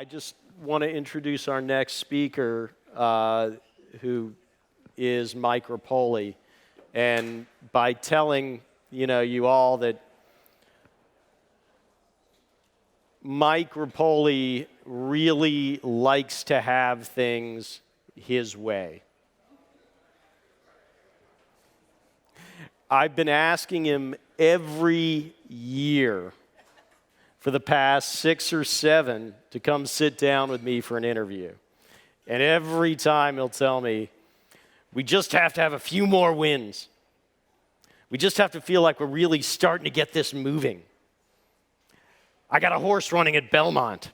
I just want to introduce our next speaker, who is Mike Repole. And by telling you all that Mike Repole really likes to have things his way. I've been asking him every year for the past 6 or 7 to come sit down with me for an interview. And every time he'll tell me, we just have to have a few more wins. We just have to feel like we're really starting to get this moving. I got a horse running at Belmont.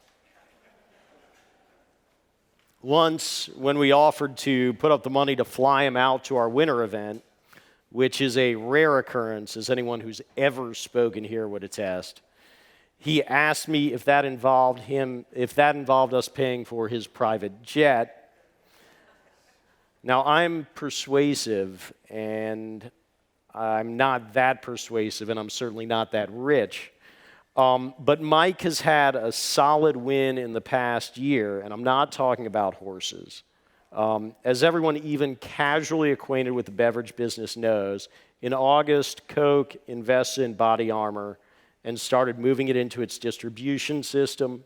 Once, when we offered to put up the money to fly him out to our winter event, which is a rare occurrence, as anyone who's ever spoken here would attest, he asked me if that involved us paying for his private jet. Now, I'm persuasive, and I'm not that persuasive, and I'm certainly not that rich. But Mike has had a solid win in the past year, and I'm not talking about horses. As everyone even casually acquainted with the beverage business knows, in August, Coke invested in BodyArmor and started moving it into its distribution system.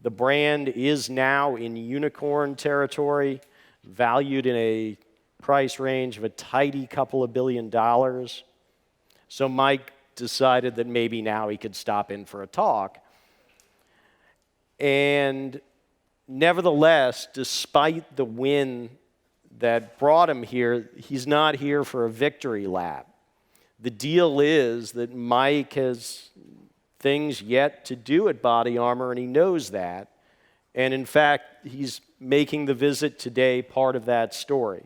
The brand is now in unicorn territory, valued in a price range of a tidy couple of $2 billion. So Mike decided that maybe now he could stop in for a talk. And nevertheless, despite the win that brought him here, he's not here for a victory lap. The deal is that Mike has things yet to do at BodyArmor, and he knows that. And in fact, he's making the visit today part of that story.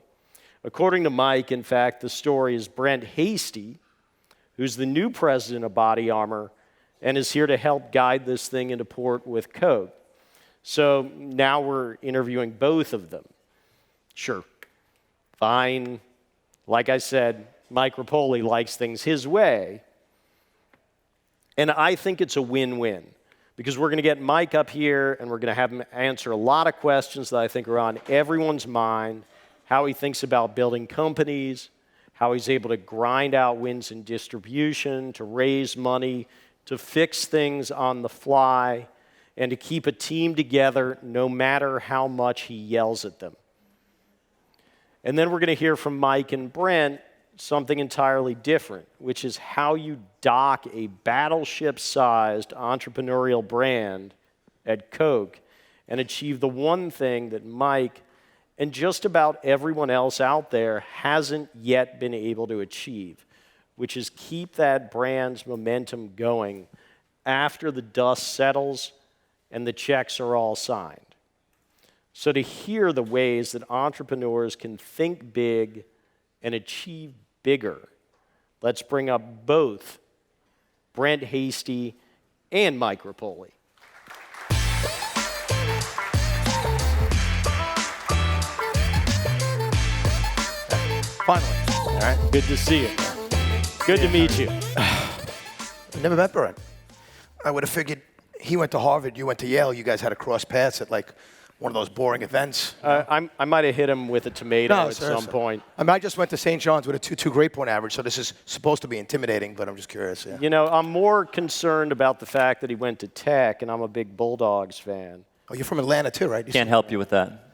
According to Mike, in fact, the story is Brent Hastie, who's the new president of BodyArmor and is here to help guide this thing into port with Coke. So now we're interviewing both of them. Sure, fine. Like I said, Mike Repole likes things his way. And I think it's a win-win, because we're going to get Mike up here and we're going to have him answer a lot of questions that I think are on everyone's mind, how he thinks about building companies, how he's able to grind out wins in distribution, to raise money, to fix things on the fly, and to keep a team together no matter how much he yells at them. And then we're going to hear from Mike and Brent something entirely different, which is how you dock a battleship-sized entrepreneurial brand at Coke and achieve the one thing that Mike and just about everyone else out there hasn't yet been able to achieve, which is keep that brand's momentum going after the dust settles and the checks are all signed. So to hear the ways that entrepreneurs can think big and achieve bigger, let's bring up both Brent Hastie and Mike Repole. Finally. All right. Good to see you. Good to meet you. Never met Brent. I would have figured he went to Harvard, you went to Yale, you guys had to cross paths at like one of those boring events. I might have hit him with a tomato at some point. I mean, I just went to St. John's with a 2.2 grade point average, so this is supposed to be intimidating, but I'm just curious. Yeah. You know, I'm more concerned about the fact that he went to Tech, and I'm a big Bulldogs fan. Oh, you're from Atlanta too, right? Can't help you with that.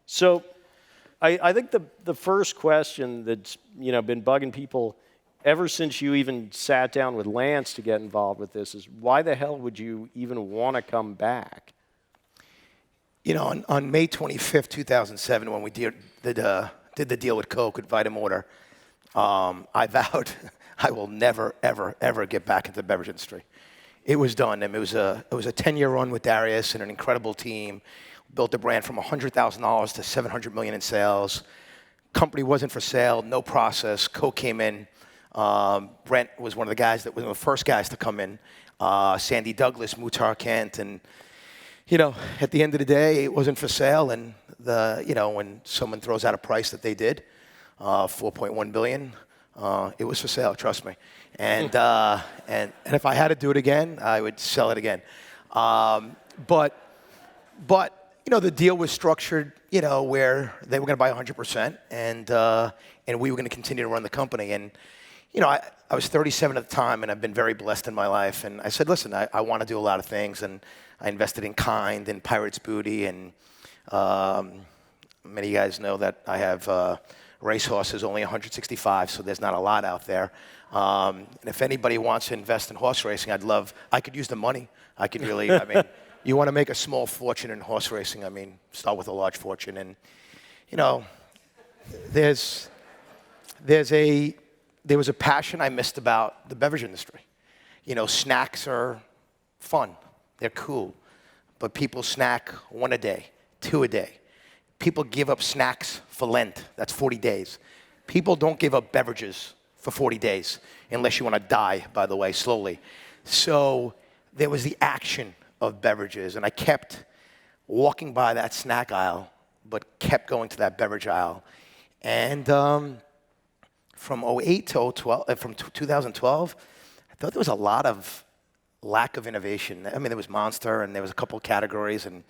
So I think the first question that's been bugging people ever since you even sat down with Lance to get involved with this is, why the hell would you even want to come back? You know, on May 25th, 2007, when we did the deal with Coke with Vitaminwater, I vowed I will never, ever, ever get back into the beverage industry. It was done. I mean, it was a 10-year run with Darius and an incredible team. Built the brand from $100,000 to $700 million in sales. Company wasn't for sale, no process. Coke came in. Brent was one of the first guys to come in. Sandy Douglas, Muhtar Kent, and at the end of the day, it wasn't for sale. And when someone throws out a price that they did, $4.1 billion, It was for sale, trust me. And if I had to do it again, I would sell it again. But the deal was structured, where they were going to buy 100%, and we were going to continue to run the company. And I was 37 at the time, and I've been very blessed in my life. And I said, listen, I want to do a lot of things, and I invested in Kind and Pirate's Booty, and many of you guys know that I have racehorses, only 165, so there's not a lot out there. And if anybody wants to invest in horse racing, I could use the money. I could really, you want to make a small fortune in horse racing, start with a large fortune. And, there was a passion I missed about the beverage industry. Snacks are fun. They're cool. But people snack 1 a day, 2 a day. People give up snacks for Lent. That's 40 days. People don't give up beverages for 40 days, unless you want to die, by the way, slowly. So there was the action of beverages, and I kept walking by that snack aisle, but kept going to that beverage aisle. And from 2008 to 2012, I thought there was a lot of lack of innovation. There was Monster, and there was a couple of categories, and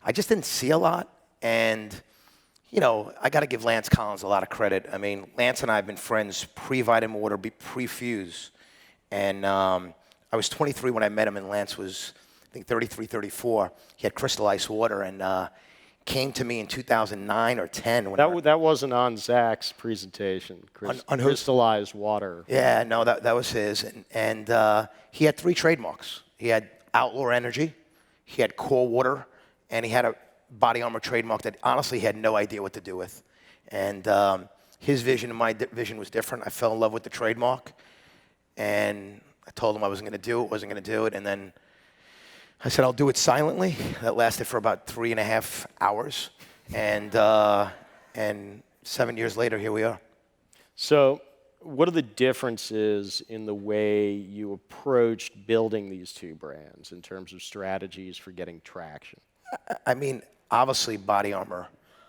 I just didn't see a lot. And, I got to give Lance Collins a lot of credit. Lance and I have been friends pre-Vitaminwater, pre-Fuse. And I was 23 when I met him, and Lance was, I think, 33, 34. He had Crystal Ice Water, and came to me in 2009 or 10. That wasn't on Zach's presentation, on crystallized water. Yeah, no, that was his. And he had 3 trademarks. He had Outlaw Energy, he had Core Water, and he had a BodyArmor trademark that honestly he had no idea what to do with. And his vision and my vision was different. I fell in love with the trademark, and I told him I wasn't going to do it, and then I said, I'll do it silently. That lasted for about 3.5 hours, and 7 years later, here we are. So what are the differences in the way you approached building these 2 brands in terms of strategies for getting traction? Obviously, BodyArmor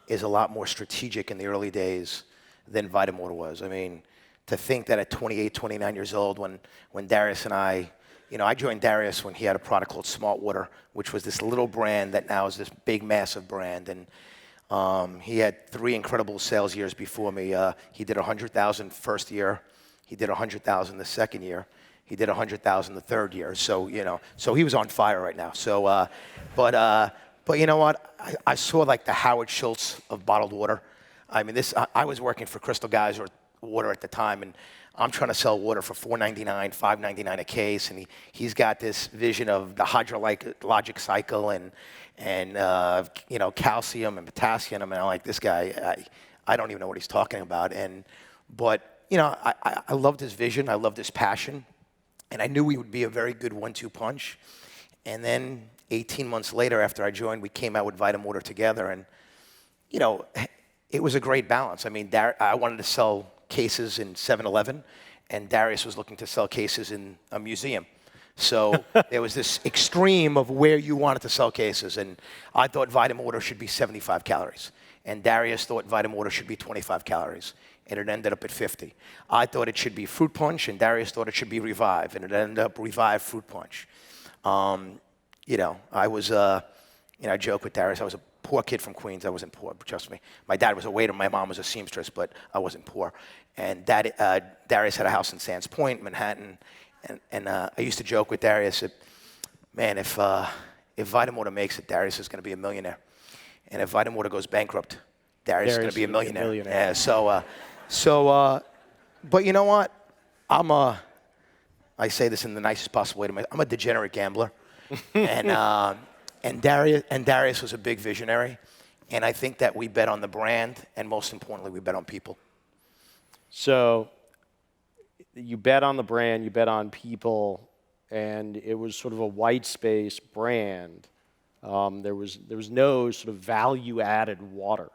is a lot more strategic in the early days than Vitaminwater was. To think that at 28, 29 years old, when Darius and I joined Darius when he had a product called Smart Water, which was this little brand that now is this big, massive brand. And he had 3 incredible sales years before me. He did 100,000 first year. He did 100,000 the second year. He did 100,000 the third year. So, so he was on fire right now. So, but you know what? I saw like the Howard Schultz of bottled water. I was working for Crystal Geyser Water at the time, and I'm trying to sell water for $4.99, $5.99 a case, and he's got this vision of the hydrologic cycle and calcium and potassium, and I'm like, this guy, I don't even know what he's talking about. But I loved his vision, I loved his passion, and I knew we would be a very good 1-2 punch. And then 18 months later, after I joined, we came out with Vitaminwater together, and it was a great balance. I wanted to sell cases in 7-Eleven, and Darius was looking to sell cases in a museum. So there was this extreme of where you wanted to sell cases, and I thought Vitaminwater should be 75 calories, and Darius thought Vitaminwater should be 25 calories, and it ended up at 50. I thought it should be Fruit Punch, and Darius thought it should be Revive, and it ended up Revive Fruit Punch. I joke with Darius, I was a poor kid from Queens. I wasn't poor, but trust me. My dad was a waiter, my mom was a seamstress, but I wasn't poor. And Darius had a house in Sands Point, Manhattan, and I used to joke with Darius that, man, if Vitaminwater makes it, Darius is going to be a millionaire. And if Vitaminwater goes bankrupt, Darius is going to be a millionaire. Yeah, but you know what? I say this in the nicest possible way to myself. I'm a degenerate gambler. And Darius was a big visionary, and I think that we bet on the brand, and most importantly, we bet on people. So you bet on the brand, you bet on people, and it was sort of a white space brand. There was no sort of value-added water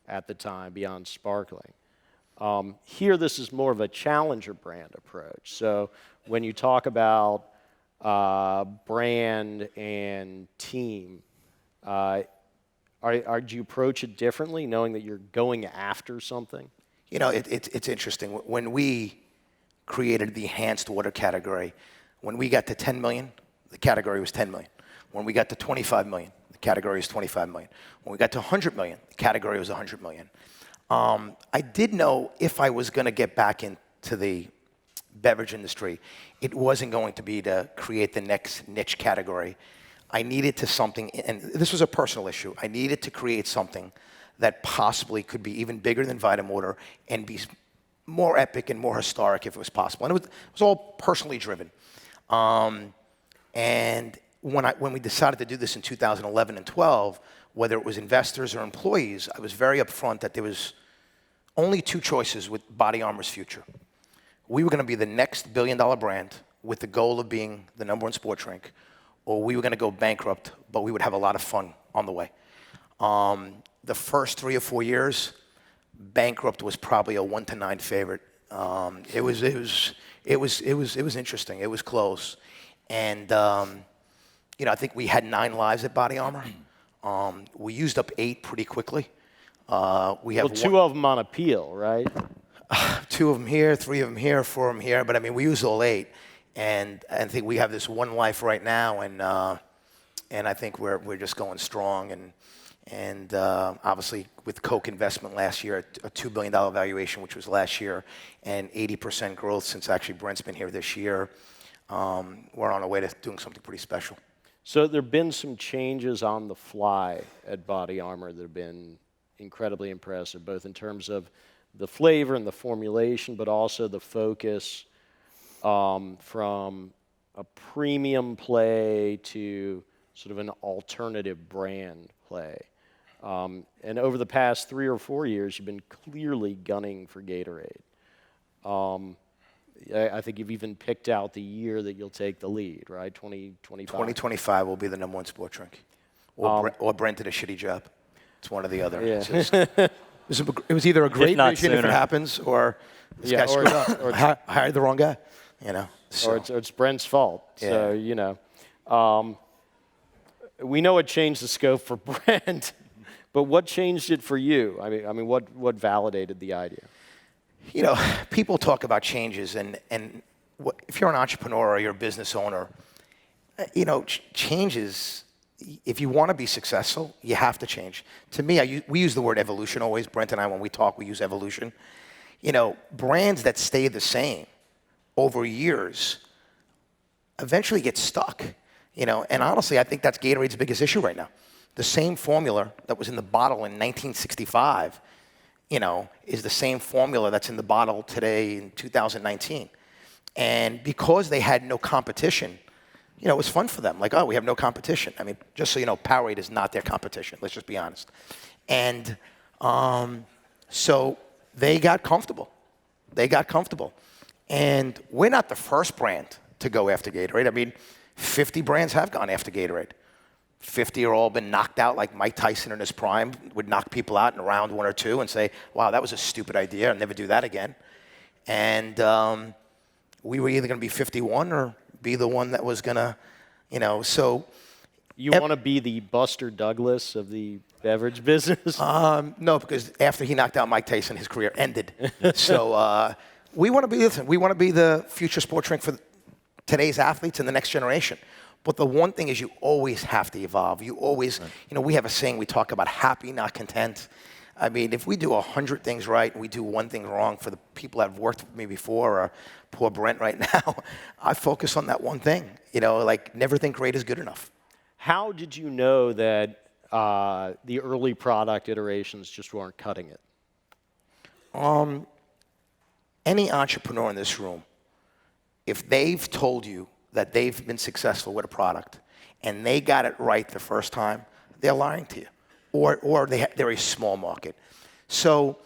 at the time beyond sparkling. Here, this is more of a challenger brand approach. So when you talk about brand and team, do you approach it differently, knowing that you're going after something? It's interesting. When we created the enhanced water category, when we got to 10 million, the category was 10 million. When we got to 25 million, the category was 25 million. When we got to 100 million, the category was 100 million. I did know if I was going to get back into the beverage industry, it wasn't going to be to create the next niche category. I needed to something, and this was a personal issue, I needed to create something that possibly could be even bigger than Vitaminwater and be more epic and more historic if it was possible. And it was all personally driven. And when we decided to do this in 2011 and 12, whether it was investors or employees, I was very upfront that there was only two choices with BodyArmor's future. We were going to be the next billion-dollar brand with the goal of being the #1 sport drink, or we were going to go bankrupt, but we would have a lot of fun on the way. The first 3 or 4 years, bankrupt was probably a 1 to 9 favorite. It was interesting. It was close, and I think we had 9 lives at BodyArmor. We used up 8 pretty quickly. We have 2 of them on appeal, right? 2 of them here, 3 of them here, 4 of them here. But I mean, we used all 8, and I think we have this 1 life right now, and I think we're just going strong. And obviously, with Coke investment last year, a $2 billion valuation, which was last year, and 80% growth since actually Brent's been here this year, we're on our way to doing something pretty special. So there have been some changes on the fly at BodyArmor that have been incredibly impressive, both in terms of the flavor and the formulation, but also the focus from a premium play to sort of an alternative brand play. And over the past 3 or 4 years, you've been clearly gunning for Gatorade. I think you've even picked out the year that you'll take the lead, right? 2025. 2025 will be the #1 sport drink. Or Brent did a shitty job. It's one or the other. Yeah. It was either a great vision sooner. if it happens, or this guy screwed up, or hired the wrong guy. So. Or it's Brent's fault. Yeah. So, we know it changed the scope for Brent, but what changed it for you? I mean, what validated the idea? People talk about changes, and if you're an entrepreneur or you're a business owner, changes, if you want to be successful, you have to change. To me, we use the word evolution always. Brent and I, when we talk, we use evolution. Brands that stay the same over years eventually get stuck. And honestly, I think that's Gatorade's biggest issue right now. The same formula that was in the bottle in 1965, is the same formula that's in the bottle today in 2019. And because they had no competition, it was fun for them. Like, oh, we have no competition. I mean, just so you know, Powerade is not their competition. Let's just be honest. And so they got comfortable. And we're not the first brand to go after Gatorade. I mean, 50 brands have gone after Gatorade. 50 are all been knocked out, like Mike Tyson in his prime would knock people out in round 1 or 2 and say, wow, that was a stupid idea. I'll never do that again. And we were either going to be 51 or be the one that was going to, so. You want to be the Buster Douglas of the beverage business? No, because after he knocked out Mike Tyson, his career ended. So we want to be the future sport drink for today's athletes and the next generation. But the one thing is you always have to evolve. You always, we have a saying, we talk about happy, not content. I mean, if we do 100 things right and we do one thing wrong, for the people that have worked with me before, or poor Brent right now, I focus on that one thing. Like, never think great is good enough. How did you know that the early product iterations just weren't cutting it? Any entrepreneur in this room, if they've told you that they've been successful with a product and they got it right the first time, they're lying to you, or they're a small market. So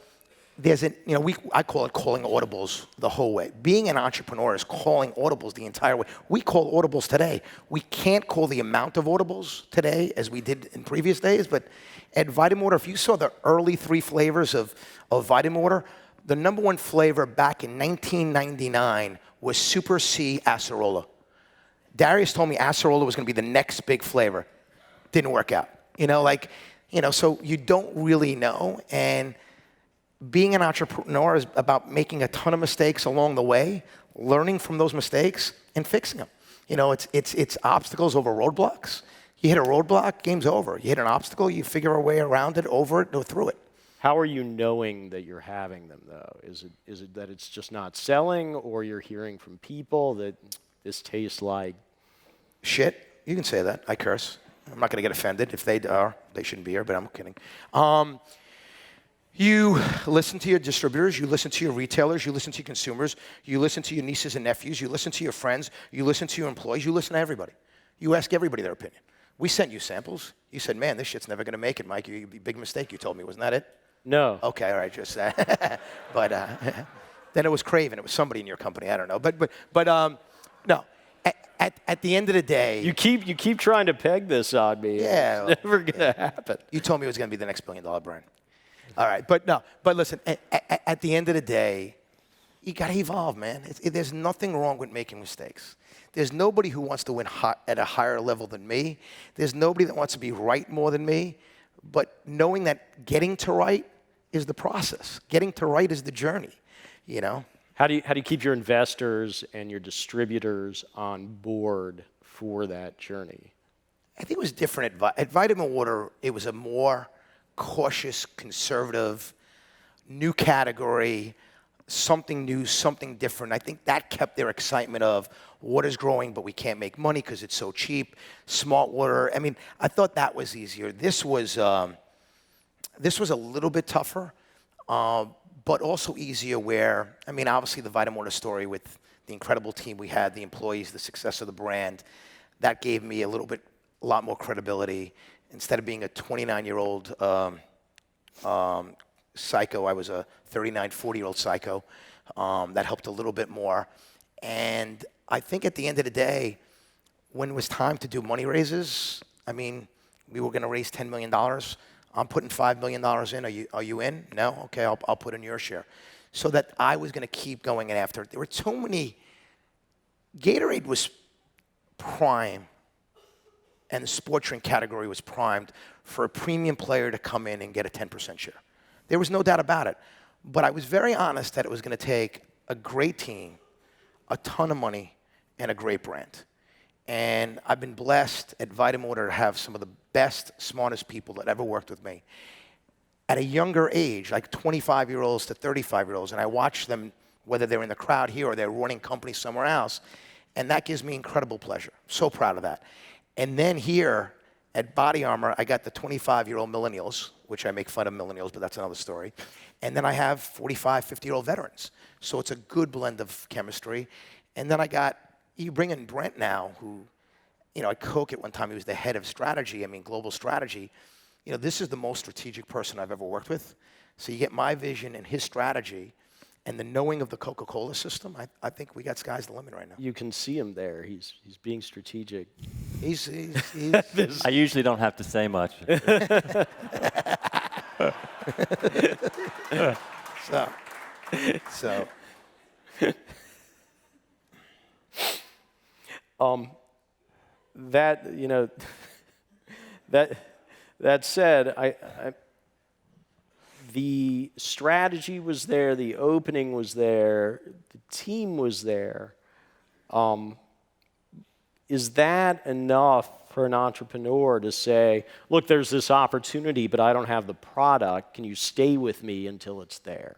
there's I call it calling audibles the whole way. Being an entrepreneur is calling audibles the entire way. We call audibles today. We can't call the amount of audibles today as we did in previous days, but at Vitaminwater, if you saw the early 3 flavors of Vitaminwater, the #1 flavor back in 1999 was Super C Acerola. Darius told me Acerola was going to be the next big flavor. Didn't work out. So you don't really know. And being an entrepreneur is about making a ton of mistakes along the way, learning from those mistakes, and fixing them. You know, it's obstacles over roadblocks. You hit a roadblock, game's over. You hit an obstacle, you figure a way around it, over it, or through it. How are you knowing that you're having them, though? Is it that it's just not selling, or you're hearing from people that this tastes like shit? You can say that. I curse. I'm not going to get offended. If they are, they shouldn't be here, but I'm kidding. You listen to your distributors, you listen to your retailers, you listen to your consumers, you listen to your nieces and nephews, you listen to your friends, you listen to your employees, you listen to everybody. You ask everybody their opinion. We sent you samples. You said, man, this shit's never going to make it, Mike. Big mistake you told me. Wasn't that it? No. Okay, all right, just that. But then it was Craven. It was somebody in your company. I don't know. But no. At the end of the day, you keep trying to peg this on me. Yeah, it's never gonna happen. You told me it was going to be the next $1 billion brand. All right, but listen. At the end of the day, you got to evolve, man. There's nothing wrong with making mistakes. There's nobody who wants to win at a higher level than me. There's nobody that wants to be right more than me. But knowing that getting to right is the process. Getting to right is the journey, you know? How do you keep your investors and your distributors on board for that journey? I think it was different at Vitaminwater. It was a more cautious, conservative, new category, something new, something different. I think that kept their excitement of water's growing, but we can't make money because it's so cheap. Smart water. I mean, I thought that was easier. This was a little bit tougher, but also easier. Where I mean, obviously the Vitaminwater story with the incredible team we had, the employees, the success of the brand, that gave me a lot more credibility. Instead of being a 29-year-old psycho, I was a 39, 40-year-old psycho. That helped a little bit more. And I think at the end of the day, when it was time to do money raises, I mean, we were going to raise $10 million. I'm putting $5 million in. Are you in? No? Okay, I'll put in your share. So that I was going to keep going after. There were so many. Gatorade was prime, and the sports drink category was primed for a premium player to come in and get a 10% share. There was no doubt about it. But I was very honest that it was going to take a great team, a ton of money, and a great brand. And I've been blessed at Vitaminwater to have some of the best, smartest people that ever worked with me. At a younger age, like 25-year-olds to 35-year-olds, and I watch them, whether they're in the crowd here or they're running companies somewhere else, and that gives me incredible pleasure. So proud of that. And then here at BodyArmor, I got the 25-year-old millennials, which I make fun of millennials, but that's another story. And then I have 45, 50-year-old veterans. So it's a good blend of chemistry. And then you bring in Brent now, who, you know, at Coke at one time, he was the head of strategy, I mean, global strategy. You know, this is the most strategic person I've ever worked with. So you get my vision and his strategy and the knowing of the Coca-Cola system. I think we got sky's the limit right now. You can see him there. He's being strategic. He's I usually don't have to say much. So. That, you know, that said, the strategy was there, the opening was there, the team was there. Is that enough for an entrepreneur to say, look, there's this opportunity, but I don't have the product. Can you stay with me until it's there?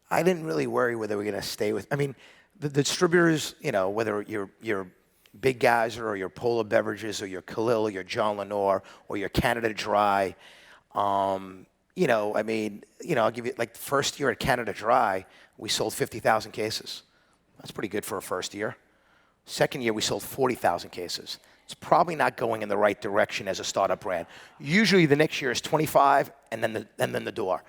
I didn't really worry whether we're going to stay with. I mean, the distributors, you know, whether you're Big Geyser or your Polar Beverages or your Khalil or your John Lenore or your Canada Dry, you know, I mean, you know, I'll give you, like, the first year at Canada Dry, we sold 50,000 cases. That's pretty good for a first year. Second year, we sold 40,000 cases. It's probably not going in the right direction as a startup brand. Usually the next year is 25 and then the door.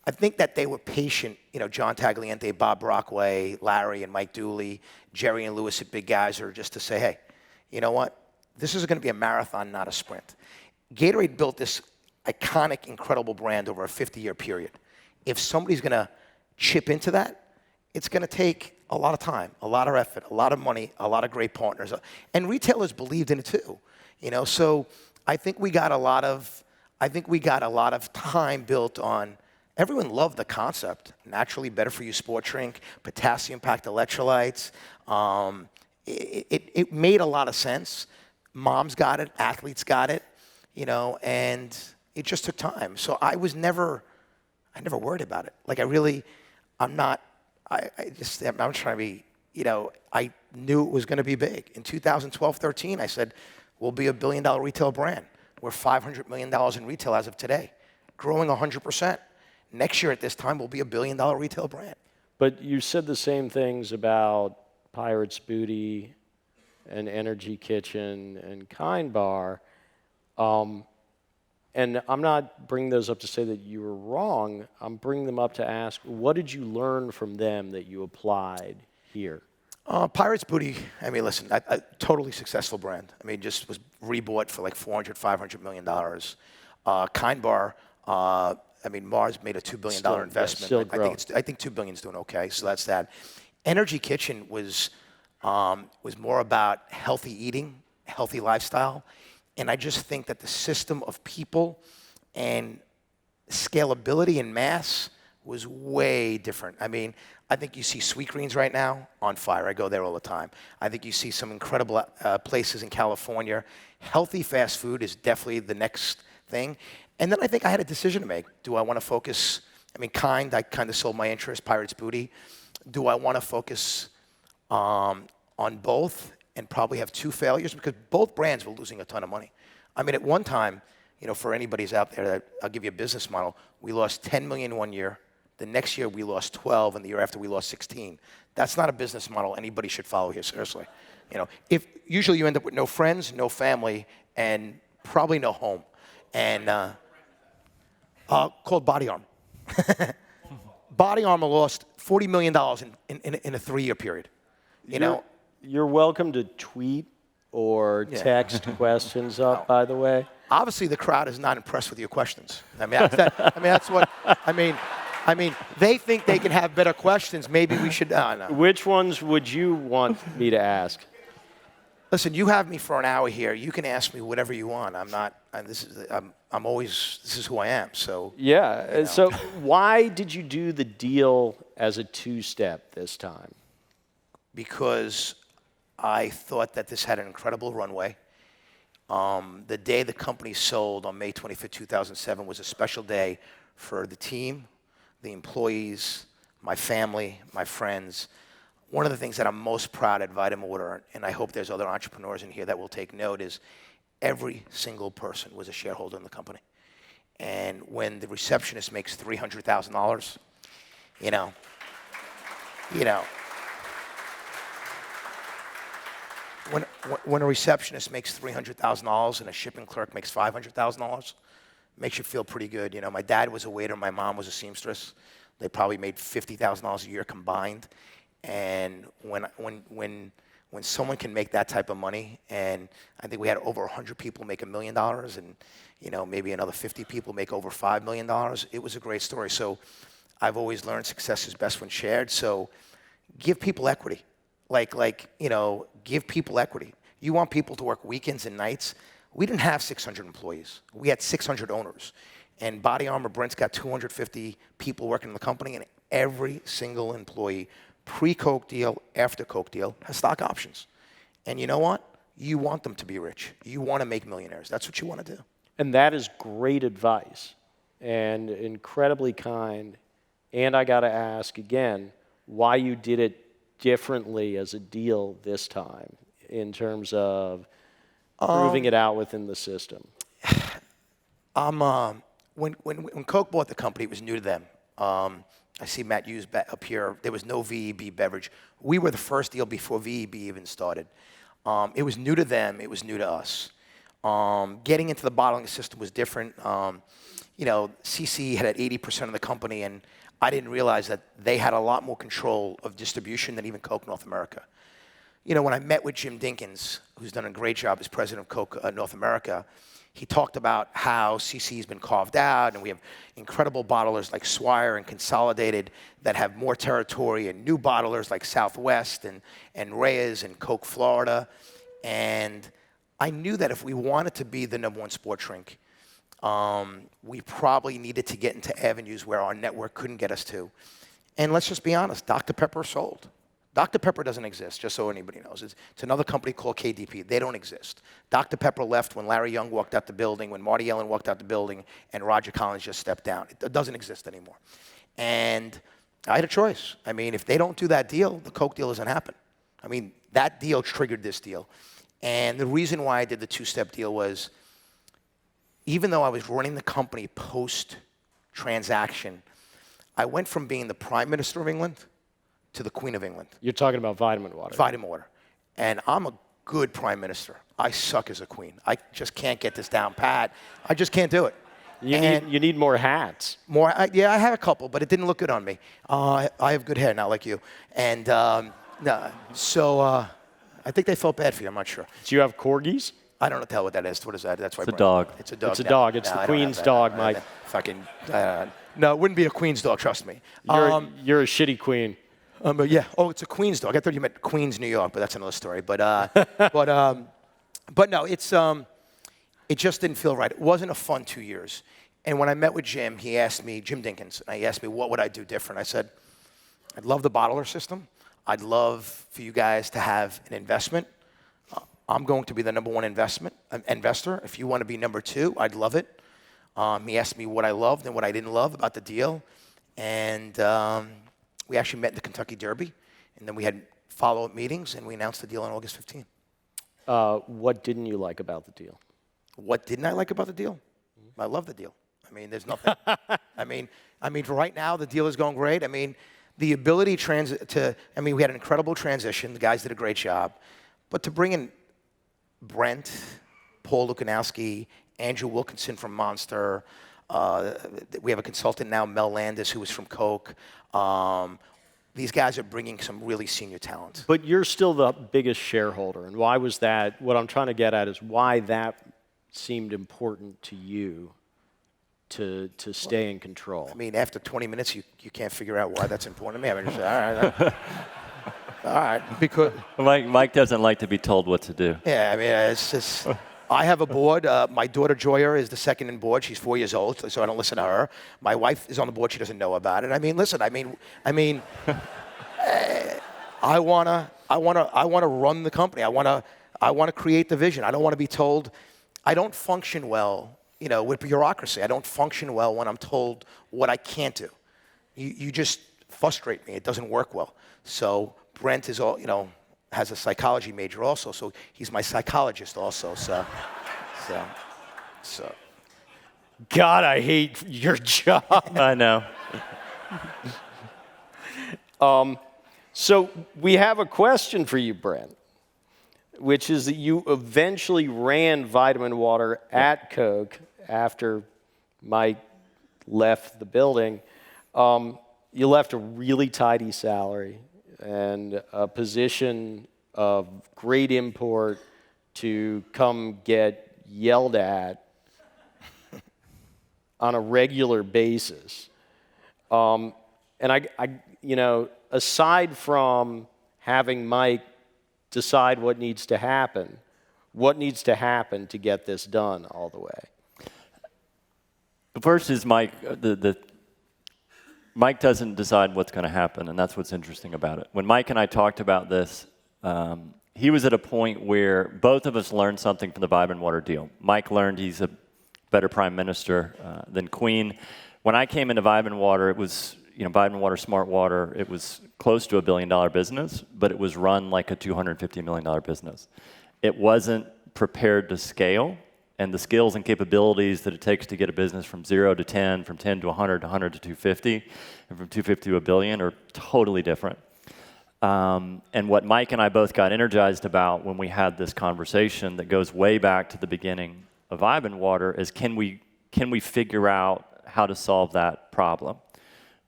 I think that they were patient, you know, John Tagliente, Bob Brockway, Larry and Mike Dooley, Jerry and Lewis at Big Geyser, just to say, hey, you know what? This is going to be a marathon, not a sprint. Gatorade built this iconic, incredible brand over a 50-year period. If somebody's going to chip into that, it's going to take a lot of time, a lot of effort, a lot of money, a lot of great partners. And retailers believed in it too. You know, so I think we got a lot of time built on everyone loved the concept. Naturally better for you sport drink, potassium-packed electrolytes. It made a lot of sense. Moms got it, athletes got it, and it just took time. So I never worried about it. Like I'm trying to be, I knew it was going to be big. In 2012-13, I said, we'll be $1 billion retail brand. We're $500 million in retail as of today, growing 100%. Next year at this time, we'll be $1 billion retail brand. But you said the same things about Pirate's Booty and Energy Kitchen and Kind Bar. And I'm not bringing those up to say that you were wrong. I'm bringing them up to ask, what did you learn from them that you applied here? Pirate's Booty, listen, a totally successful brand. Just was rebought for like $400, $500 million. Kind Bar, Mars made a $2 billion investment. Still growing. I think $2 billion is doing okay, so that's that. Energy Kitchen was more about healthy eating, healthy lifestyle, and I just think that the system of people and scalability and mass was way different. I think you see Sweetgreens right now on fire. I go there all the time. I think you see some incredible places in California. Healthy fast food is definitely the next thing. And then I think I had a decision to make. Do I want to focus? I kind of sold my interest, Pirate's Booty. Do I want to focus on both and probably have two failures? Because both brands were losing a ton of money. At one time, for anybody's out there, I'll give you a business model. We lost 10 million one year. The next year we lost 12, and the year after we lost 16. That's not a business model anybody should follow here, seriously. If usually you end up with no friends, no family, and probably no home. And called BodyArmor. BodyArmor lost $40 million in a 3-year period. You're welcome to tweet or text questions up, by the way. Obviously, the crowd is not impressed with your questions. They think they can have better questions. Maybe we should. No. Which ones would you want me to ask? Listen, you have me for an hour here. You can ask me whatever you want. This is who I am. So yeah. So why did you do the deal as a two-step this time? Because I thought that this had an incredible runway. The day the company sold on May 25th, 2007 was a special day for the team, the employees, my family, my friends. One of the things that I'm most proud at Vitaminwater, and I hope there's other entrepreneurs in here that will take note, is every single person was a shareholder in the company. And when the receptionist makes $300,000, when a receptionist makes $300,000 and a shipping clerk makes $500,000, it makes you feel pretty good. My dad was a waiter, my mom was a seamstress. They probably made $50,000 a year combined. And when someone can make that type of money, and I think we had over 100 people make $1 million, and maybe another 50 people make over $5 million, it was a great story. So I've always learned success is best when shared. So give people equity. Give people equity. You want people to work weekends and nights. We didn't have 600 employees. We had 600 owners. And BodyArmor, Brent's got 250 people working in the company, and every single employee, pre-Coke deal, after Coke deal, has stock options. And you know what? You want them to be rich. You want to make millionaires. That's what you want to do. And that is great advice and incredibly kind. And I got to ask again, why you did it differently as a deal this time in terms of proving it out within the system? When Coke bought the company, it was new to them. I see Matt Hughes up here. There was no VEB Beverage. We were the first deal before VEB even started. It was new to them. It was new to us. Getting into the bottling system was different. CC had 80% of the company, and I didn't realize that they had a lot more control of distribution than even Coke North America. When I met with Jim Dinkins, who's done a great job as president of Coke North America, he talked about how CC has been carved out, and we have incredible bottlers like Swire and Consolidated that have more territory, and new bottlers like Southwest and Reyes and Coke Florida. And I knew that if we wanted to be the #1 sport drink, We probably needed to get into avenues where our network couldn't get us to. And let's just be honest, Dr. Pepper sold. Dr. Pepper doesn't exist, just so anybody knows. It's another company called KDP. They don't exist. Dr. Pepper left when Larry Young walked out the building, when Marty Ellen walked out the building, and Roger Collins just stepped down. It doesn't exist anymore. And I had a choice. I mean, if they don't do that deal, the Coke deal doesn't happen. I mean, that deal triggered this deal. And the reason why I did the two-step deal was, even though I was running the company post-transaction, I went from being the Prime Minister of England to the Queen of England. You're talking about Vitaminwater. Vitaminwater. And I'm a good Prime Minister. I suck as a queen. I just can't get this down pat. I just can't do it. You need more hats. Yeah, I have a couple, but it didn't look good on me. I have good hair, not like you. And so I think they felt bad for you. I'm not sure. Do you have corgis? I don't know tell what that is. What is that? That's why it's a dog. It's a dog. It's a dog. It's the Queen's dog, Mike. Fucking no, it wouldn't be a Queen's dog. Trust me. You're a shitty queen. But yeah. Oh, it's a Queen's dog. I thought you meant Queens, New York, but that's another story. But no, it just didn't feel right. It wasn't a fun 2 years. And when I met with Jim, he asked me, Jim Dinkins, and he asked me what would I do different. I said, I'd love the bottler system. I'd love for you guys to have an investment. I'm going to be the number one investor. If you want to be number two, I'd love it. He asked me what I loved and what I didn't love about the deal. And we actually met in the Kentucky Derby. And then we had follow-up meetings, and we announced the deal on August 15th. What didn't you like about the deal? What didn't I like about the deal? I love the deal. I mean, there's nothing. I mean, for right now, the deal is going great. I mean, the ability we had an incredible transition. The guys did a great job. But to bring in Brent, Paul Lukanowski, Andrew Wilkinson from Monster. We have a consultant now, Mel Landis, who was from Coke. These guys are bringing some really senior talent. But you're still the biggest shareholder. And why was that? What I'm trying to get at is why that seemed important to you to stay in control. I mean, after 20 minutes, you can't figure out why that's important to me. I mean, just, all right. All right, because Mike doesn't like to be told what to do. Yeah, I mean, it's just. I have a board. My daughter Joya is the second in board. She's 4 years old, so I don't listen to her. My wife is on the board. She doesn't know about it. I mean, listen. I mean, I wanna run the company. I wanna create the vision. I don't want to be told. I don't function well, with bureaucracy. I don't function well when I'm told what I can't do. You just frustrate me. It doesn't work well. So Brent is has a psychology major also, so he's my psychologist also. So. God, I hate your job. I know. So we have a question for you, Brent, which is that you eventually ran Vitaminwater at Coke after Mike left the building. You left a really tidy salary and a position of great import to come get yelled at on a regular basis. And aside from having Mike decide what needs to happen to get this done all the way? The first is Mike. Mike doesn't decide what's going to happen, and that's what's interesting about it. When Mike and I talked about this, he was at a point where both of us learned something from the Vitaminwater deal. Mike learned he's a better prime minister than Queen. When I came into Vitaminwater, it was, Vitaminwater Smart Water, it was close to $1 billion business, but it was run like a $250 million business. It wasn't prepared to scale, and the skills and capabilities that it takes to get a business from 0 to 10, from 10 to 100, 100 to 250, and from 250 to $1 billion are totally different. And what Mike and I both got energized about when we had this conversation that goes way back to the beginning of Vitaminwater is can we figure out how to solve that problem,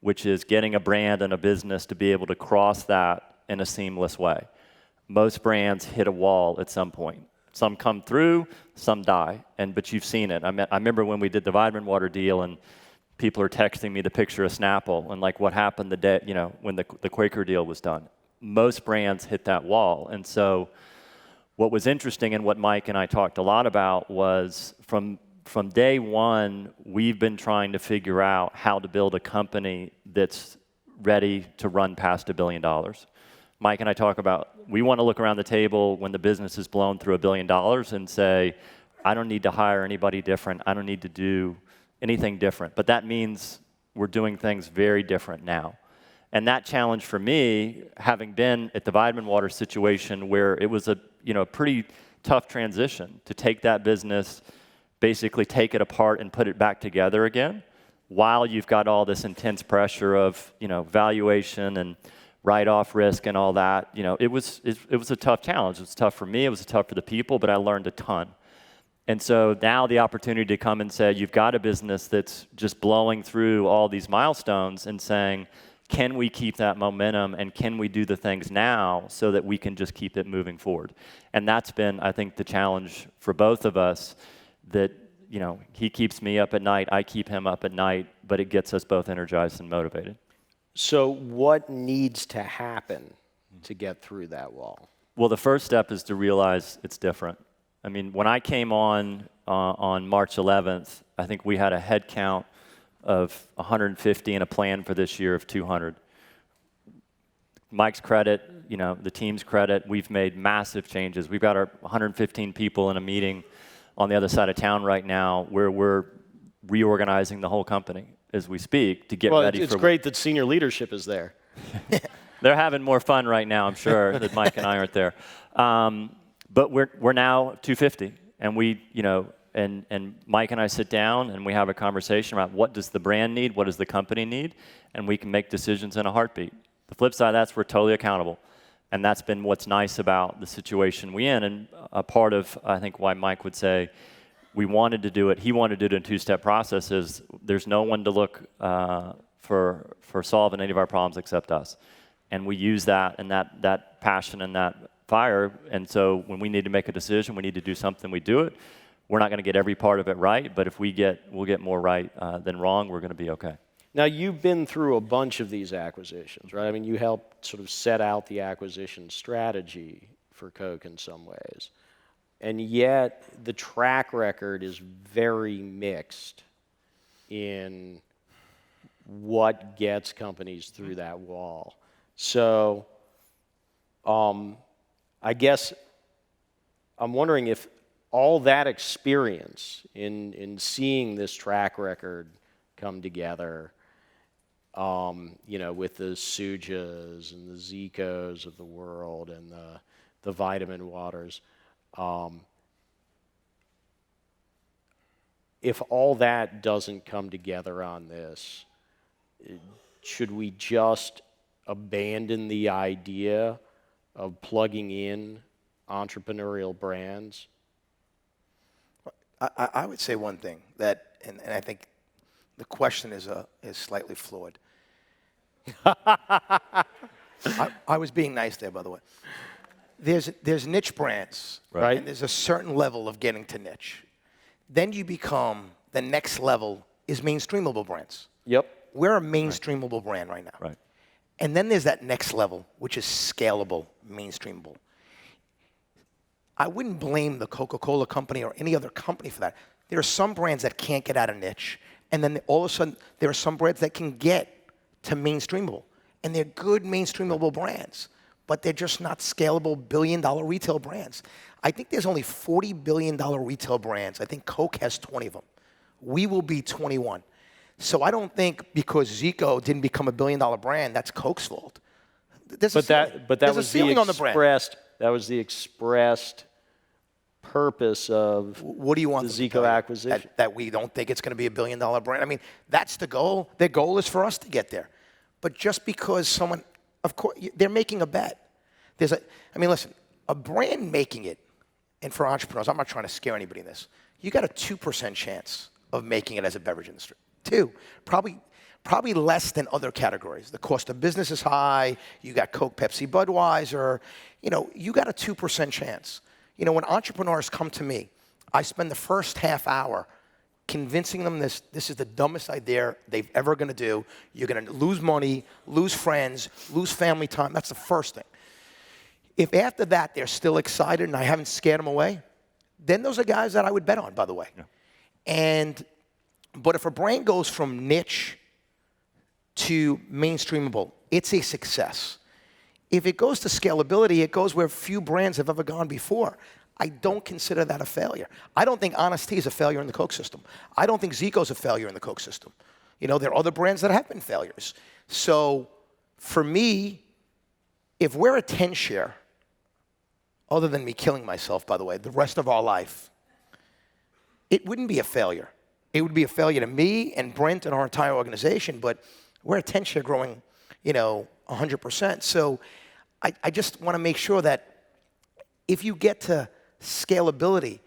which is getting a brand and a business to be able to cross that in a seamless way. Most brands hit a wall at some point. Some come through, some die, but you've seen it. I remember when we did the Vitaminwater deal and people are texting me the picture of Snapple and like what happened the day, when the Quaker deal was done. Most brands hit that wall. And so what was interesting and what Mike and I talked a lot about was from from day one, we've been trying to figure out how to build a company that's ready to run past $1 billion. Mike and I talk about, we want to look around the table when the business is blown through $1 billion and say, I don't need to hire anybody different. I don't need to do anything different. But that means we're doing things very different now. And that challenge for me, having been at the Vitaminwater situation where it was a pretty tough transition to take that business, basically take it apart and put it back together again, while you've got all this intense pressure of valuation and write-off risk and all that. It was a tough challenge. It was tough for me. It was tough for the people, but I learned a ton. And so now the opportunity to come and say, you've got a business that's just blowing through all these milestones and saying, can we keep that momentum and can we do the things now so that we can just keep it moving forward? And that's been, I think, the challenge for both of us, that he keeps me up at night, I keep him up at night, but it gets us both energized and motivated. So what needs to happen to get through that wall? Well, the first step is to realize it's different. I mean, when I came on March 11th, I think we had a head count of 150 and a plan for this year of 200. Mike's credit, the team's credit, we've made massive changes. We've got our 115 people in a meeting on the other side of town right now where we're reorganizing the whole company as we speak to get ready for... Well, it's great that senior leadership is there. They're having more fun right now, I'm sure, that Mike and I aren't there. But we're now 250, and and Mike and I sit down and we have a conversation about what does the brand need, what does the company need, and we can make decisions in a heartbeat. The flip side of that's we're totally accountable, and that's been what's nice about the situation we're in, and a part of, I think, why Mike would say we wanted to do it, he wanted to do it in a two-step process, is there's no one to look for solving any of our problems except us. And we use that and that passion and that fire, and so when we need to make a decision, we need to do something, we do it. We're not going to get every part of it right, but if we'll get more right than wrong, we're going to be okay. Now, you've been through a bunch of these acquisitions, right? I mean, you helped sort of set out the acquisition strategy for Coke in some ways. And yet, the track record is very mixed in what gets companies through that wall. So, I guess I'm wondering if all that experience in seeing this track record come together, with the Sujas and the Zicos of the world and the Vitaminwaters, if all that doesn't come together on this, should we just abandon the idea of plugging in entrepreneurial brands? I would say one thing, that, and I think the question is slightly flawed. I was being nice there, by the way. There's niche brands, right? And there's a certain level of getting to niche. Then you become, the next level is mainstreamable brands. Yep. We're a mainstreamable brand right now. Right. And then there's that next level, which is scalable, mainstreamable. I wouldn't blame the Coca-Cola company or any other company for that. There are some brands that can't get out of niche, and then all of a sudden, there are some brands that can get to mainstreamable. And they're good mainstreamable brands, but they're just not scalable billion-dollar retail brands. I think there's only $40 billion retail brands. I think Coke has 20 of them. We will be 21. So I don't think because Zico didn't become a billion-dollar brand, that's Coke's fault. That was the expressed purpose of what do you want the Zico acquisition. That we don't think it's going to be a billion-dollar brand. I mean, that's the goal. Their goal is for us to get there. But just because someone, of course, they're making a bet. Listen, a brand making it, and for entrepreneurs, I'm not trying to scare anybody in this, you got a 2% chance of making it as a beverage industry. 2, probably less than other categories. The cost of business is high. You got Coke, Pepsi, Budweiser. You got a 2% chance. When entrepreneurs come to me, I spend the first half hour convincing them this is the dumbest idea they've ever going to do. You're going to lose money, lose friends, lose family time. That's the first thing. If after that they're still excited and I haven't scared them away, then those are guys that I would bet on, by the way. Yeah. But if a brand goes from niche to mainstreamable, it's a success. If it goes to scalability, it goes where few brands have ever gone before. I don't consider that a failure. I don't think Honest Tea is a failure in the Coke system. I don't think Zico's a failure in the Coke system. You know, there are other brands that have been failures. So for me, if we're a 10 share, other than me killing myself, by the way, the rest of our life, it wouldn't be a failure. It would be a failure to me and Brent and our entire organization, but we're a 10 share growing, 100%. So I just want to make sure that if you get to scalability,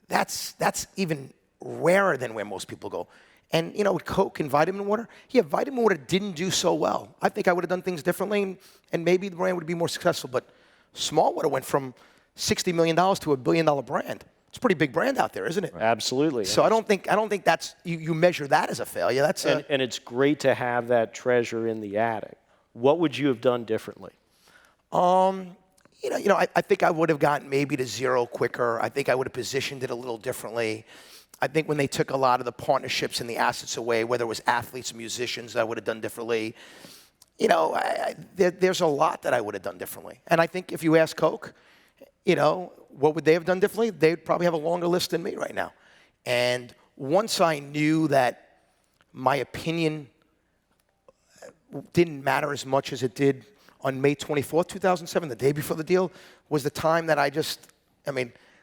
that's even rarer than where most people go. And, with Coke and Vitaminwater, Vitaminwater didn't do so well. I think I would have done things differently, and maybe the brand would be more successful. But Small Water went from $60 million to $1 billion brand. It's a pretty big brand out there, isn't it? Absolutely. So I don't think that's you measure that as a failure. That's and it's great to have that treasure in the attic. What would you have done differently? I think I would have gotten maybe to zero quicker. I think I would have positioned it a little differently. I think when they took a lot of the partnerships and the assets away, whether it was athletes, musicians, I would have done differently. There's a lot that I would have done differently. And I think if you ask Coke, what would they have done differently? They'd probably have a longer list than me right now. And once I knew that my opinion didn't matter as much as it did on May 24th, 2007, the day before the deal, was the time that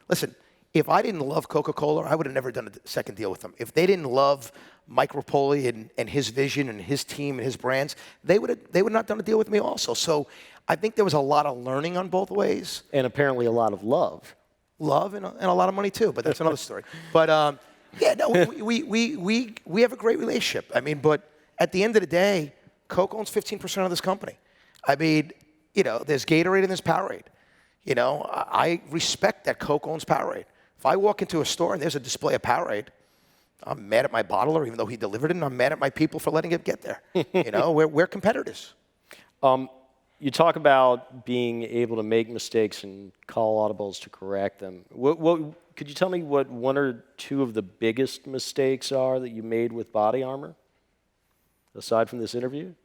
listen, if I didn't love Coca-Cola, I would have never done a second deal with them. If they didn't love Mike Repole and his vision and his team and his brands, they would not done a deal with me also. So I think there was a lot of learning on both ways. And apparently a lot of love. Love and a lot of money too, but that's another story. But we have a great relationship. But at the end of the day, Coke owns 15% of this company. There's Gatorade and there's Powerade. I respect that Coke owns Powerade. If I walk into a store and there's a display of Powerade, I'm mad at my bottler, even though he delivered it, and I'm mad at my people for letting it get there. We're competitors. You talk about being able to make mistakes and call audibles to correct them. Could you tell me what one or two of the biggest mistakes are that you made with BodyArmor, aside from this interview?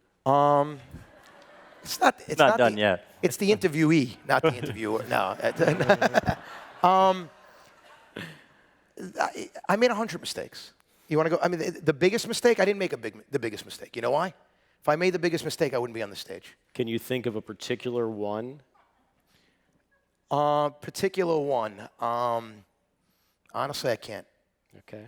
It's not done yet. It's the interviewee, not the interviewer. No. I made 100 mistakes. You want to go? The biggest mistake, I didn't make the biggest mistake. You know why? If I made the biggest mistake, I wouldn't be on the stage. Can you think of a particular one? Particular one. Honestly, I can't. Okay.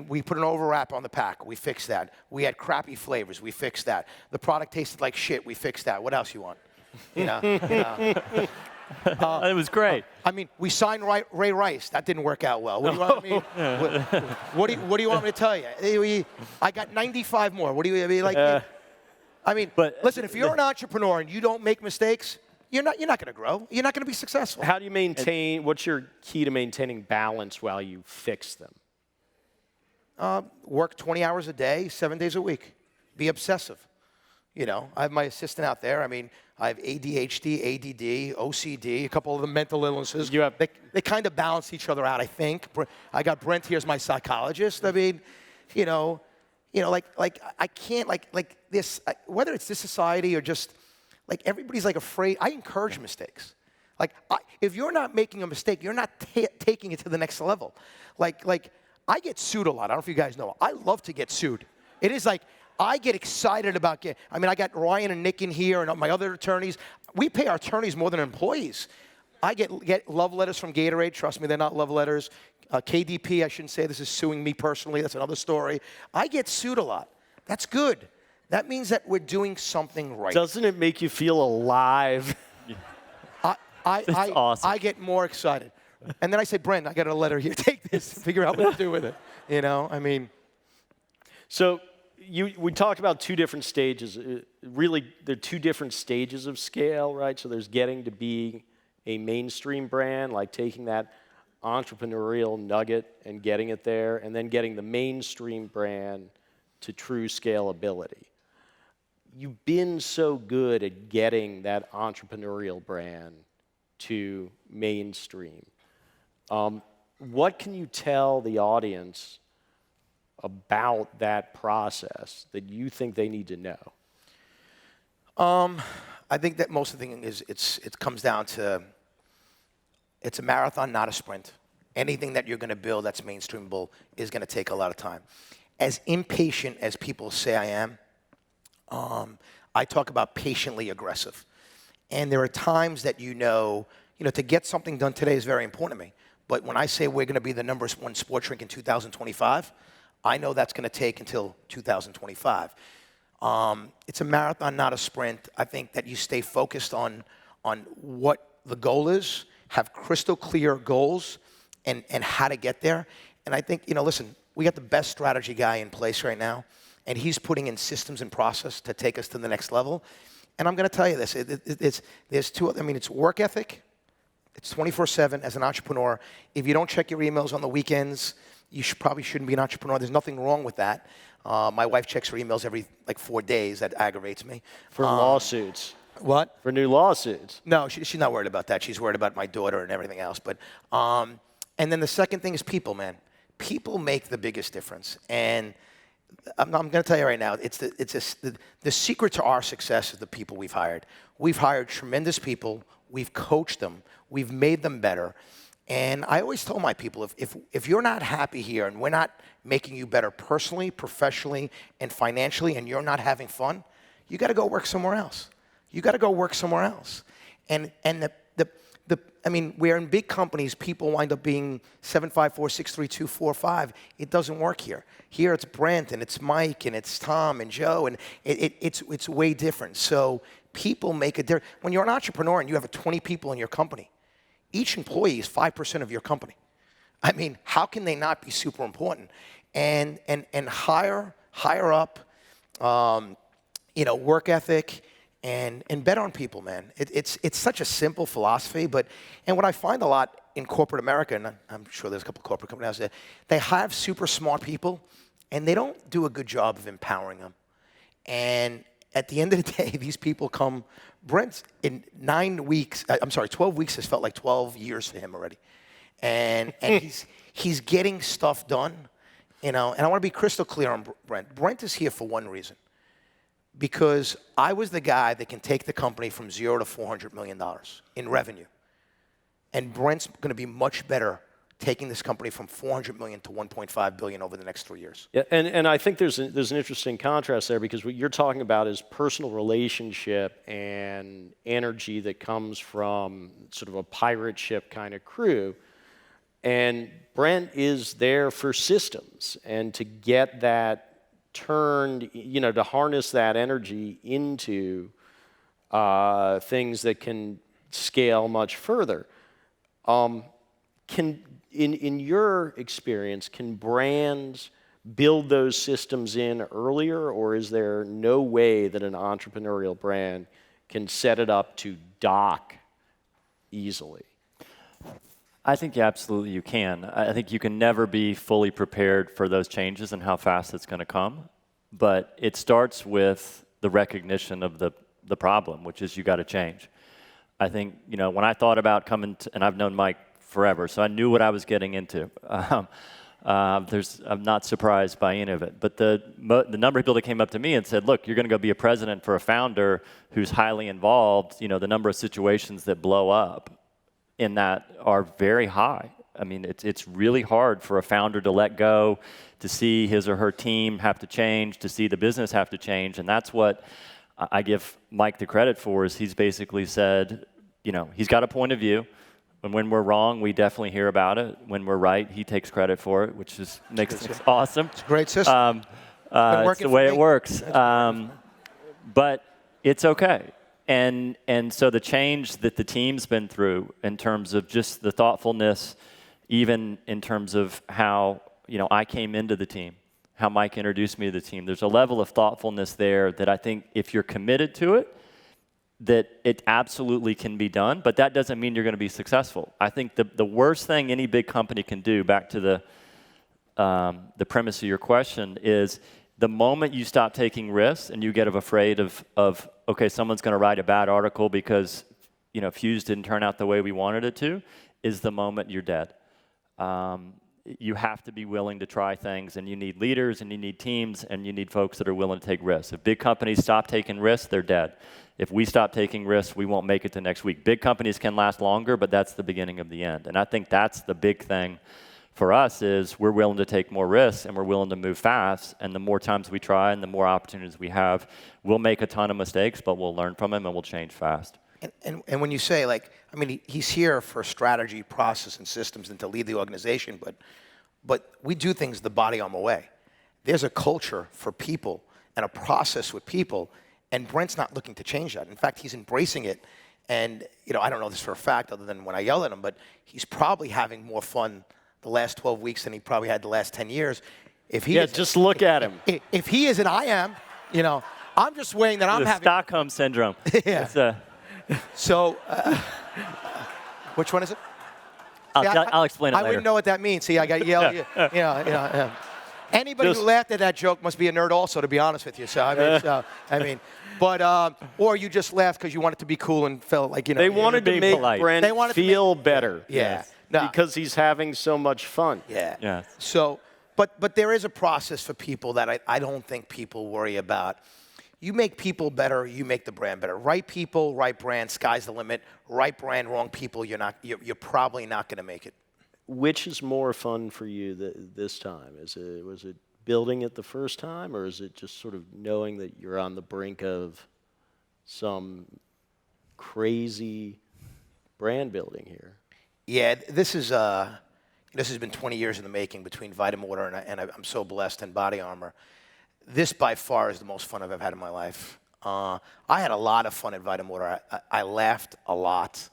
We put an overwrap on the pack. We fixed that. We had crappy flavors. We fixed that. The product tasted like shit. We fixed that. What else you want? It was great. We signed Ray Rice. That didn't work out well. What do you want me? What do you want me to tell you? I got 95 more. What do you like? But listen, if you're an entrepreneur and you don't make mistakes, you're not going to grow. You're not going to be successful. How do you maintain? What's your key to maintaining balance while you fix them? Work 20 hours a day, 7 days a week. Be obsessive. I have my assistant out there. I have ADHD, ADD, OCD, a couple of the mental illnesses. They kind of balance each other out, I think. I got Brent here as my psychologist. I can't like this. Whether it's this society or just everybody's afraid. I encourage mistakes. If you're not making a mistake, you're not taking it to the next level. I get sued a lot. I don't know if you guys know. I love to get sued. It is I get excited about I got Ryan and Nick in here and my other attorneys. We pay our attorneys more than employees. I get love letters from Gatorade. Trust me, they're not love letters. KDP, I shouldn't say this is suing me personally. That's another story. I get sued a lot. That's good. That means that we're doing something right. Doesn't it make you feel alive? Awesome. I get more excited. And then I say, Brent, I got a letter here. Take this. Figure out what to do with it. So we talked about two different stages. Really, there are two different stages of scale, right? So there's getting to be a mainstream brand, like taking that entrepreneurial nugget and getting it there, and then getting the mainstream brand to true scalability. You've been so good at getting that entrepreneurial brand to mainstream. what can you tell the audience about that process that you think they need to know? I think that most of the thing is it comes down to it's a marathon, not a sprint. Anything that you're going to build that's mainstreamable is going to take a lot of time. As impatient as people say I am, I talk about patiently aggressive. And there are times that you know, to get something done today is very important to me. But when I say we're going to be the #1 sports drink in 2025, I know that's going to take until 2025. It's a marathon, not a sprint. I think that you stay focused on what the goal is, have crystal clear goals, and how to get there. And I think, listen, we got the best strategy guy in place right now, and he's putting in systems and process to take us to the next level. And I'm going to tell you this, it's work ethic. It's 24/7 as an entrepreneur. If you don't check your emails on the weekends, you probably shouldn't be an entrepreneur. There's nothing wrong with that. My wife checks her emails every 4 days. That aggravates me. For lawsuits. What? For new lawsuits. No, she's not worried about that. She's worried about my daughter and everything else. But and then the second thing is people, man. People make the biggest difference. And I'm going to tell you right now, the secret to our success is the people we've hired. We've hired tremendous people. We've coached them. We've made them better. And I always tell my people, if you're not happy here and we're not making you better personally, professionally, and financially, and you're not having fun, you got to go work somewhere else. You got to go work somewhere else. And we're in big companies, people wind up being 754, 632, 45. It doesn't work here. Here it's Brent, and it's Mike, and it's Tom, and Joe, and it's way different. So people make a difference. When you're an entrepreneur and you have 20 people in your company, each employee is 5% of your company. I mean, how can they not be super important? And higher up, work ethic, and bet on people, man. It's such a simple philosophy, and what I find a lot in corporate America, and I'm sure there's a couple of corporate companies out there, they have super smart people, and they don't do a good job of empowering them. And at the end of the day, these people come. Brent, in 12 weeks has felt like 12 years for him already. And he's getting stuff done, And I want to be crystal clear on Brent. Brent is here for one reason. Because I was the guy that can take the company from 0 to $400 million in revenue. And Brent's going to be much better taking this company from $400 million to $1.5 billion over the next 3 years. Yeah, and I think there's an interesting contrast there, because what you're talking about is personal relationship and energy that comes from sort of a pirate ship kind of crew. And Brent is there for systems, and to get that turned, to harness that energy into things that can scale much further. In your experience, can brands build those systems in earlier, or is there no way that an entrepreneurial brand can set it up to dock easily? I think absolutely you can. I think you can never be fully prepared for those changes and how fast it's going to come. But it starts with the recognition of the problem, which is you got to change. I think, when I thought about coming to, and I've known Mike forever, so I knew what I was getting into. I'm not surprised by any of it. But the number of people that came up to me and said, look, you're going to go be a president for a founder who's highly involved, the number of situations that blow up in that are very high. I mean, it's really hard for a founder to let go, to see his or her team have to change, to see the business have to change. And that's what I give Mike the credit for, is he's basically said, he's got a point of view. And when we're wrong, we definitely hear about it. When we're right, he takes credit for it, which makes it awesome. It's a great system. It's the way it works. But it's okay. And so the change that the team's been through in terms of just the thoughtfulness, even in terms of how, I came into the team, how Mike introduced me to the team, there's a level of thoughtfulness there that I think if you're committed to it, that it absolutely can be done, but that doesn't mean you're going to be successful. I think the worst thing any big company can do, back to the premise of your question, is the moment you stop taking risks and you get afraid of okay, someone's going to write a bad article because Fuse didn't turn out the way we wanted it to, is the moment you're dead. you have to be willing to try things, and you need leaders, and you need teams, and you need folks that are willing to take risks. If big companies stop taking risks, they're dead. If we stop taking risks, we won't make it to next week. Big companies can last longer, but that's the beginning of the end. And I think that's the big thing for us is we're willing to take more risks, and we're willing to move fast, and the more times we try and the more opportunities we have, we'll make a ton of mistakes, but we'll learn from them, and we'll change fast. And when you say, like, I mean, he's here for strategy, process, and systems and to lead the organization, but we do things the BodyArmor way. There's a culture for people and a process with people, and Brent's not looking to change that. In fact, he's embracing it. And, you know, I don't know this for a fact other than when I yell at him, but he's probably having more fun the last 12 weeks than he probably had the last 10 years. If he just look at him. If he is and I am, you know, I'm just weighing that I'm the having. Stockholm syndrome. Yeah. So, which one is it? I'll explain it later. I wouldn't know what that means. See, I got yelled. Anybody who laughed at that joke must be a nerd also, to be honest with you. So, I mean, but, or you just laughed because you wanted to be cool and felt like, you know. They wanted to make polite. Brent feel better. Yeah. Yes. No. Because he's having so much fun. Yeah. Yeah. So, but there is a process for people that I don't think people worry about. You make people better, you make the brand better. Right people, right brand, sky's the limit. Right brand, wrong people, you're probably not going to make it. Which is more fun for you this time? Was it building it the first time, or is it just sort of knowing that you're on the brink of some crazy brand building here? Yeah, this has been 20 years in the making between Vitaminwater and I'm so blessed, and BodyArmor. This, by far, is the most fun I've ever had in my life. I had a lot of fun at Vitaminwater. I laughed a lot.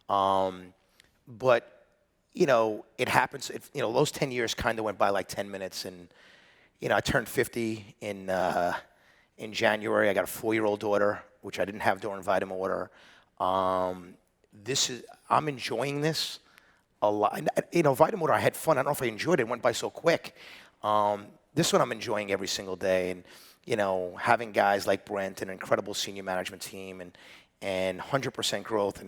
But, you know, it happens. Those 10 years kind of went by like 10 minutes. And, you know, I turned 50 in January. I got a 4-year-old daughter, which I didn't have during Vitaminwater. I'm enjoying this a lot. You know, Vitaminwater, I had fun. I don't know if I enjoyed it. It went by so quick. This one I'm enjoying every single day, and you know, having guys like Brent, an incredible senior management team, and 100% growth,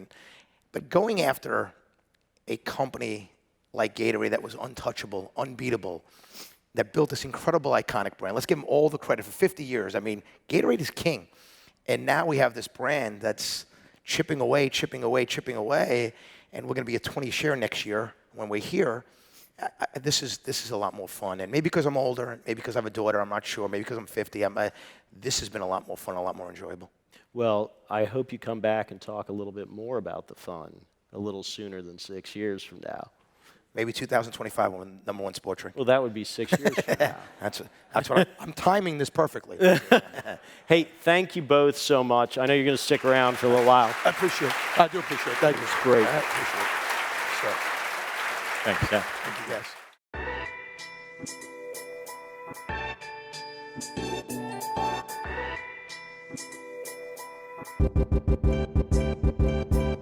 but going after a company like Gatorade that was untouchable, unbeatable, that built this incredible iconic brand. Let's give them all the credit for 50 years. I mean, Gatorade is king, and now we have this brand that's chipping away, and we're going to be a 20 share next year when we're here. This is a lot more fun, and maybe because I'm older, maybe because I have a daughter, I'm not sure, maybe because I'm 50, this has been a lot more fun, a lot more enjoyable. Well, I hope you come back and talk a little bit more about the fun a little sooner than 6 years from now. Maybe 2025 when we're #1 sports drink. Well, that would be 6 years from now. That's what I'm timing this perfectly. Hey, thank you both so much. I know you're going to stick around for a little while. I do appreciate it. Thank you. It's great. I appreciate it. So, Thanks, yeah. Thank you, guys.